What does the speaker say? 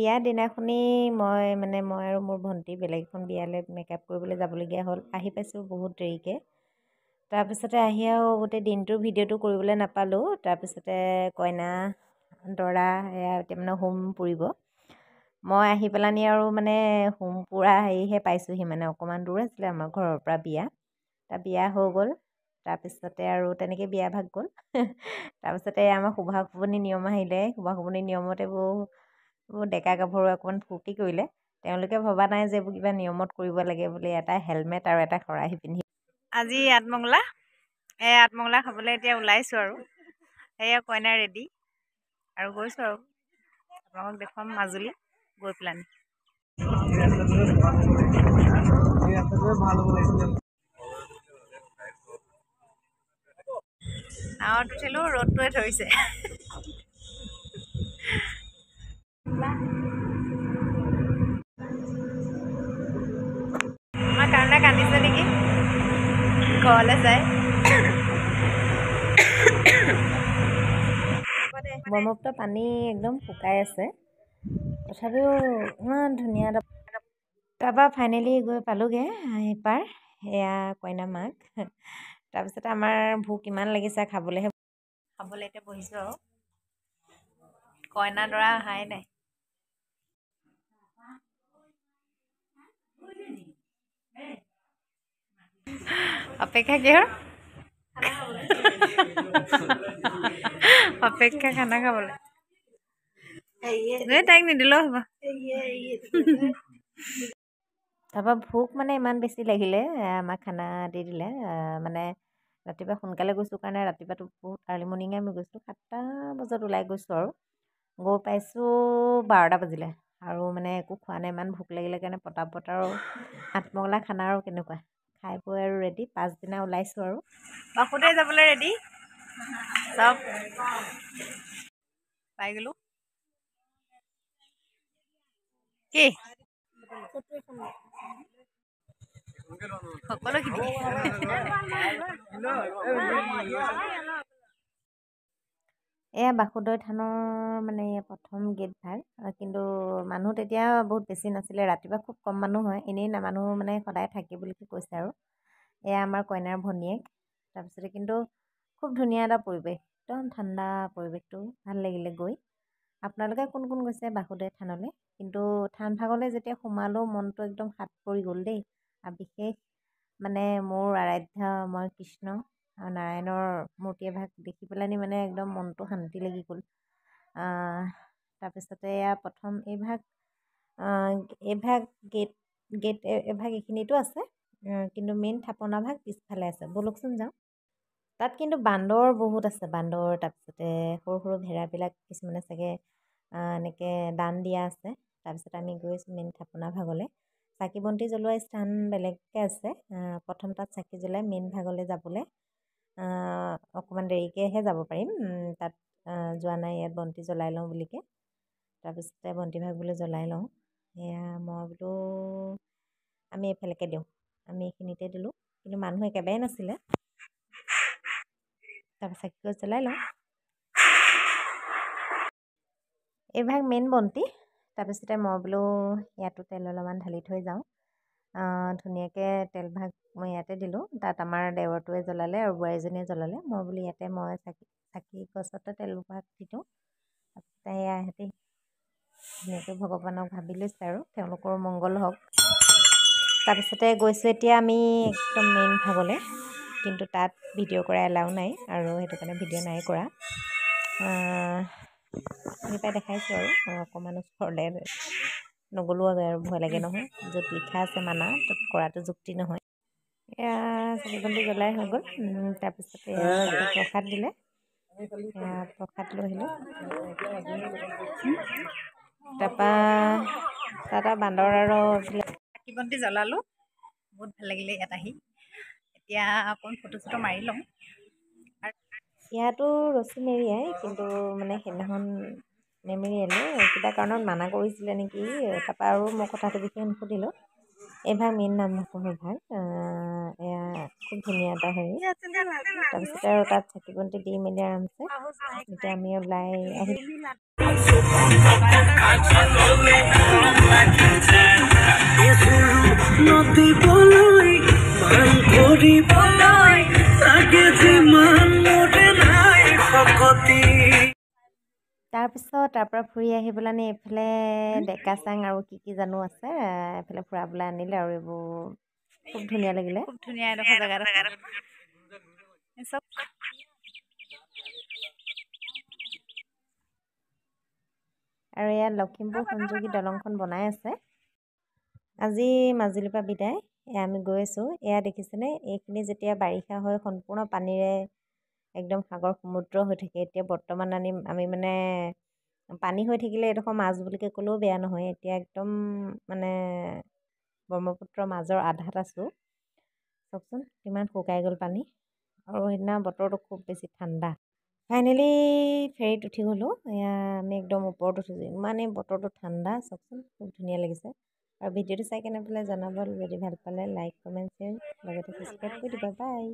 বিয়াৰ দিনাখনি মই আৰু মোৰ ভণ্টি বেলেগ এখন বিয়ালৈ মেকআপ কৰিবলৈ যাবলগীয়া হ'ল। আহি পাইছোঁ বহুত দেৰিকৈ। তাৰপিছতে আহি আৰু গোটেই দিনটোৰ ভিডিঅ'টো কৰিবলৈ নাপালোঁ। তাৰপিছতে কইনা দৰা এয়া এতিয়া মানে হোম পুৰিব। মই আহি পেলানি আৰু হোম পুৰা হেৰিহে পাইছোঁহি, অকণমান দূৰ আছিলে আমাৰ ঘৰৰ পৰা বিয়া। বিয়া হৈ গ'ল। তাৰপিছতে আৰু তেনেকৈ বিয়া ভাগ গ'ল। তাৰপিছতে আমাৰ শোভাখুবুনি নিয়ম আহিলে। শোভাখুবুনি নিয়মত এইবোৰ ডেকা গাভৰু অকণমান ফূৰ্তি কৰিলে। তেওঁলোকে ভবা নাই যে এইবোৰ কিবা নিয়মত কৰিব লাগে বুলি। এটা হেলমেট আৰু এটা খৰাহি পিন্ধি আজি আঠমঙলা আঠমঙলা খাবলৈ এতিয়া ওলাইছোঁ আৰু সেয়া কইনা ৰেডি আৰু গৈছোঁ আৰু আপোনালোকক দেখুৱাম মাজুলী গৈ পেলানি। নাৱত উঠিলোঁ, ৰ'দটোৱে ধৰিছে। আমাৰ কাৰণে কান্দিছে নেকি ঘৰলৈ যায়। ব্ৰহ্মপুত্ৰ পানী একদম শুকাই আছে, তথাপিও ইমান ধুনীয়া। তাৰপৰা ফাইনেলি গৈ পালোঁগৈ সিপাৰ, এয়া কইনা মাক। তাৰপিছতে আমাৰ ভোক ইমান লাগিছে খাবলৈ এতিয়া বহিছোঁ আৰু কইনা দৰা অহাই নাই। অপেক্ষা কিহৰ? অপেক্ষা খানা খাবলৈ। তাইক নিদিলেও হ'ব। তাৰপৰা ভোক ইমান বেছি লাগিলে, আমাক খানা দি দিলে। ৰাতিপুৱা সোনকালে গৈছোঁ কাৰণে ৰাতিপুৱাতো বহুত আৰ্লি মৰ্ণিঙে আমি গৈছোঁ। 7টা বজাত ওলাই গৈছোঁ আৰু গৈ পাইছোঁ 12টা বাজিলে। আৰু একো খোৱা নাই, ইমান ভোক লাগিলে কাৰণে পটাপট আৰু আঠমঙলা খানা আৰু কেনেকুৱা খাই বৈ আৰু ৰেডি। পাছদিনা ওলাইছোঁ আৰু বাসুদেৱ যাবলৈ ৰেডি। চব পাই গ'লোঁ। কি সকলোখিনি এয়া বাসুদেৱ থানৰ প্ৰথম গেট ভাগ। কিন্তু মানুহ তেতিয়া বহুত বেছি নাছিলে। ৰাতিপুৱা খুব কম মানুহ হয়, এনেই মানুহ সদায় থাকে বুলি কৈছে আৰু। এয়া আমাৰ কইনাৰ ভনীয়েক। তাৰপিছতে কিন্তু খুব ধুনীয়া এটা পৰিৱেশ, একদম ঠাণ্ডা পৰিৱেশটো, ভাল লাগিলে গৈ। আপোনালোকে কোন কোন গৈছে বাসুদেৱ থানলৈ? কিন্তু থান ভাগলৈ যেতিয়া সোমালোঁ মনটো একদম সাত পৰি গ'ল দেই। আৰু বিশেষ মোৰ আৰাধ্য মই কৃষ্ণ আৰু নাৰায়ণৰ মূৰ্তি এভাগ দেখি পেলানি একদম মনটো শান্তি লাগি গ'ল। তাৰপিছতে এয়া প্ৰথম এইভাগ গেট এভাগ এইখিনিতো আছে, কিন্তু মেইন থাপনা ভাগ পিছফালে আছে। ব'লকচোন যাওঁ। তাত কিন্তু বান্দৰ বহুত আছে, বান্দৰ। তাৰপিছতে সৰু সৰু ভেড়াবিলাক কিছুমানে চাগে এনেকৈ দান দিয়া আছে। তাৰপিছতে আমি গৈছোঁ মেইন থাপনা ভাগলৈ। চাকি বন্তি জ্বলোৱা স্থান বেলেগকৈ আছে। প্ৰথম তাত চাকি জ্বলাই মেইন ভাগলৈ যাবলৈ অকণমান দেৰিকৈহে যাব পাৰিম। তাত যোৱা নাই, ইয়াত বন্তি জ্বলাই লওঁ বুলিকৈ। তাৰপিছতে বন্তি ভাগ বোলো জ্বলাই লওঁ। এয়া মই বোলো আমি এইফালেকে দিওঁ, আমি এইখিনিতে দিলোঁ, কিন্তু মানুহ একেবাৰে নাছিলে। তাৰপিছত চাকি জ্বলাই লওঁ। এইভাগ মেইন বন্তি। তাৰপিছতে মই বোলো ইয়াতো তেল অলপমান ঢালি থৈ যাওঁ। ধুনীয়াকৈ তেলভাগ মই ইয়াতে দিলোঁ। তাত আমাৰ দেৱৰটোৱে জ্বলালে আৰু বোৱাৰীজনীয়ে জ্বলালে। মই বোলো ইয়াতে মই চাকি গছতে তেলভাগ দি দিওঁ। তাৰপিছতে এয়া সিহঁতি ধুনীয়াকৈ ভগৱানক ভাবি লৈছে আৰু তেওঁলোকৰ মংগল হওক। তাৰপিছতে গৈছোঁ এতিয়া আমি একদম মেইন ভাগলৈ, কিন্তু তাত ভিডিঅ' কৰা এলাও নাই আৰু সেইটো কাৰণে ভিডিঅ' নাই কৰা। সেইপাই দেখাইছোঁ আৰু অকণমান ওচৰলৈ নগ'লোঁ আৰু ভয় লাগে নহয়। য'ত লিখা আছে মানা, তাত কৰাটো যুক্তি নহয়। এয়া চাকি বন্তি জ্বলাই হৈ গ'ল। তাৰপিছতে তাতে প্ৰসাদ দিলে, প্ৰসাদ লৈ আহিলোঁ। তাৰপৰা তাত বান্দৰ আৰু চাকি বন্তি জ্বলালোঁ। বহুত ভাল লাগিলে ইয়াত আহি। এতিয়া অকণমান ফটো চটো মাৰি লওঁ। ইয়াতো ৰছী মেৰিয়াই, কিন্তু সেইদিনাখন নেমেৰিয়ালে, কিবা কাৰণত মানা কৰিছিলে নেকি। তাৰপৰা আৰু মই কথাটো বিশেষ নুসুধিলোঁ। এইভাগ মেইন নামঘৰ ভাগ। এয়া খুব ধুনীয়া এটা হেৰি। তাৰপিছতে আৰু তাত চাকি বন্তি দি মেলি আৰামছে এতিয়া আমি ওলাই আহিলোঁ। তাৰপিছত তাৰ পৰা ফুৰি আহি পেলানি এইফালে ডেকাচাং আৰু কি জানো আছে এইফালে ফুৰাবলৈ আনিলে আৰু এইবোৰ খুব ধুনীয়া লাগিলে। খুব ধুনীয়া এডোখৰ জেগাডোখৰ চব আৰু ইয়াত লখিমপুৰ সংযোগী দলংখন বনাই আছে। আজি মাজুলীৰ পৰা বিদায়। এয়া আমি গৈ আছোঁ। এয়া দেখিছেনে, এইখিনি যেতিয়া বাৰিষা হয় সম্পূৰ্ণ পানীৰে একদম সাগৰ সমুদ্ৰ হৈ থাকে। এতিয়া বৰ্তমান আমি মানে পানী হৈ থাকিলে এডোখৰ মাছ বুলিকৈ ক'লেও বেয়া নহয়। এতিয়া একদম মানে ব্ৰহ্মপুত্ৰৰ মাজৰ আধাত আছোঁ। চাওকচোন কিমান শুকাই গ'ল পানী, আৰু সেইদিনা বতৰটো খুব বেছি ঠাণ্ডা। ফাইনেলি ফেৰীত উঠি গ'লোঁ। এয়া আমি একদম ওপৰত উঠিছোঁ। ইমানেই বতৰটো ঠাণ্ডা, চাওকচোন খুব ধুনীয়া লাগিছে। আৰু ভিডিঅ'টো চাই কেনে পেলাই জনাব, যদি ভাল পালে লাইক কমেণ্ট শ্বেয়াৰ লগতে ছাবস্ক্ৰাইব কৰি দিবা। বাই।